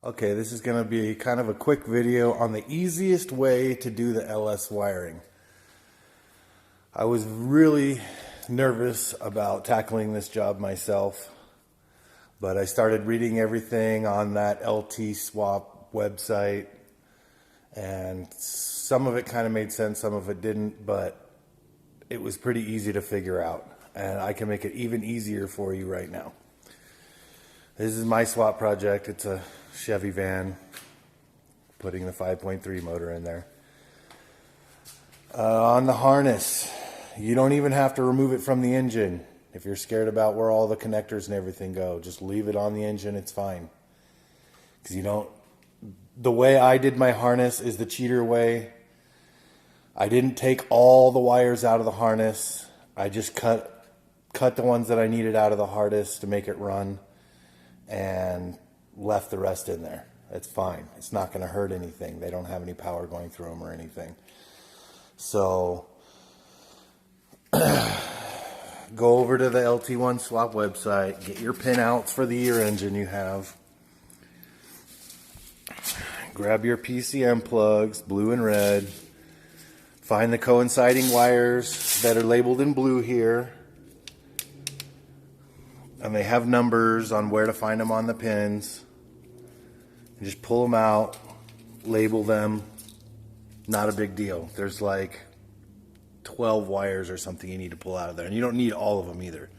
Okay, this is going to be kind of a quick video on the easiest way to do the LS wiring. I was really nervous about tackling this job myself, but I started reading everything on that LT Swap website, and some of it kind of made sense, some of it didn't, but it was pretty easy to figure out, and I can make it even easier for you right now. This is my swap project. It's a Chevy van, putting the 5.3 motor in there. On the harness, you don't even have to remove it from the engine. If you're scared about where all the connectors and everything go, just leave it on the engine, it's fine. Because you don't, the way I did my harness is the cheater way. I didn't take all the wires out of the harness. I just cut the ones that I needed out of the harness to make it run, and left the rest in there. It's fine. It's not going to hurt anything. They don't have any power going through them or anything. So go over to the LT1 Swap website, get your pinouts for the year engine you have. Grab your PCM plugs, blue and red. Find the coinciding wires that are labeled in blue here. And they have numbers on where to find them on the pins. And just pull them out, label them. Not a big deal. There's like 12 wires or something you need to pull out of there. And you don't need all of them either.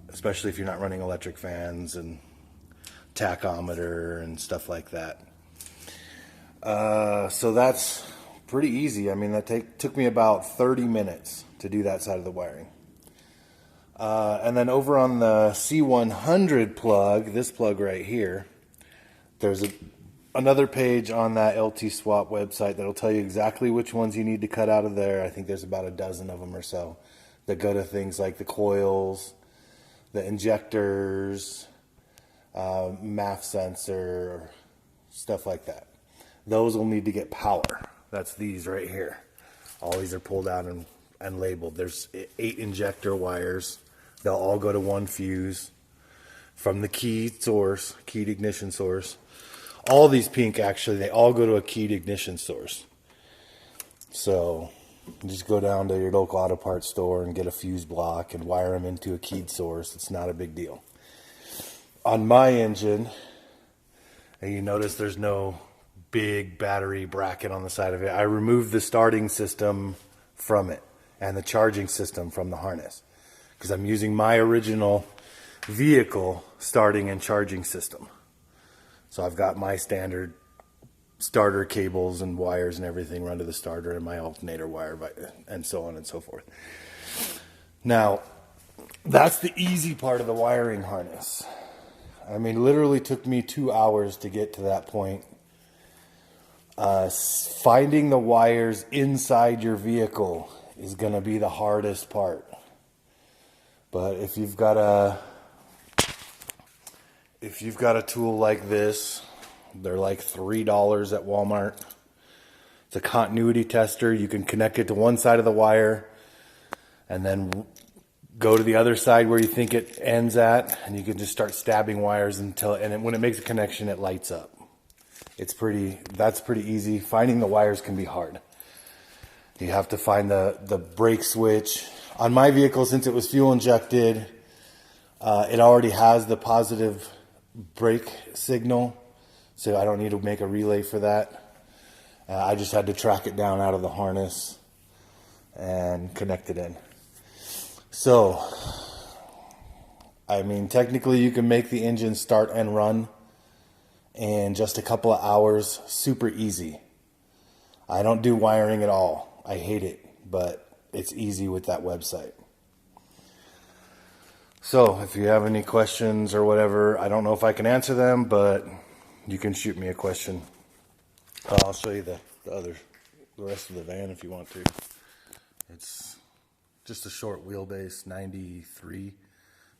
Especially if you're not running electric fans and tachometer and stuff like that. So that's pretty easy. I mean, that took me about 30 minutes to do that side of the wiring. And then over on the C100 plug, this plug right here, there's another page on that LT Swap website that'll tell you exactly which ones you need to cut out of there. I think there's about a dozen of them or so that go to things like the coils, the injectors, MAF sensor, stuff like that. Those will need to get power. That's these right here. All these are pulled out and labeled. There's 8 injector wires. They'll all go to one fuse from the keyed ignition source. All these pink, actually, they all go to a keyed ignition source. So just go down to your local auto parts store and get a fuse block and wire them into a keyed source. It's not a big deal. On my engine, and you notice there's no big battery bracket on the side of it. I removed the starting system from it and the charging system from the harness, because I'm using my original vehicle starting and charging system. So I've got my standard starter cables and wires and everything run to the starter, and my alternator wire, and so on and so forth. Now, that's the easy part of the wiring harness. I mean, literally took me 2 hours to get to that point. Finding the wires inside your vehicle is going to be the hardest part. But if you've got a tool like this, they're like $3 at Walmart. It's a continuity tester. You can connect it to one side of the wire and then go to the other side where you think it ends at, and you can just start stabbing wires and when it makes a connection, it lights up. That's pretty easy. Finding the wires can be hard. You have to find the brake switch. On my vehicle, since it was fuel injected, it already has the positive brake signal, so I don't need to make a relay for that. I just had to track it down out of the harness and connect it in. So, I mean, technically you can make the engine start and run in just a couple of hours, super easy. I don't do wiring at all. I hate it, but it's easy with that website. So if you have any questions or whatever, I don't know if I can answer them, but you can shoot me a question. I'll show you the rest of the van if you want to. It's just a short wheelbase, 93.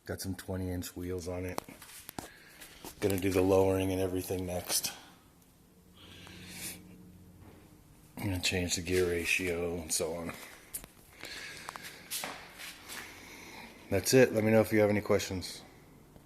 Got some 20-inch wheels on it. Gonna do the lowering and everything next. I'm gonna change the gear ratio and so on. That's it. Let me know if you have any questions.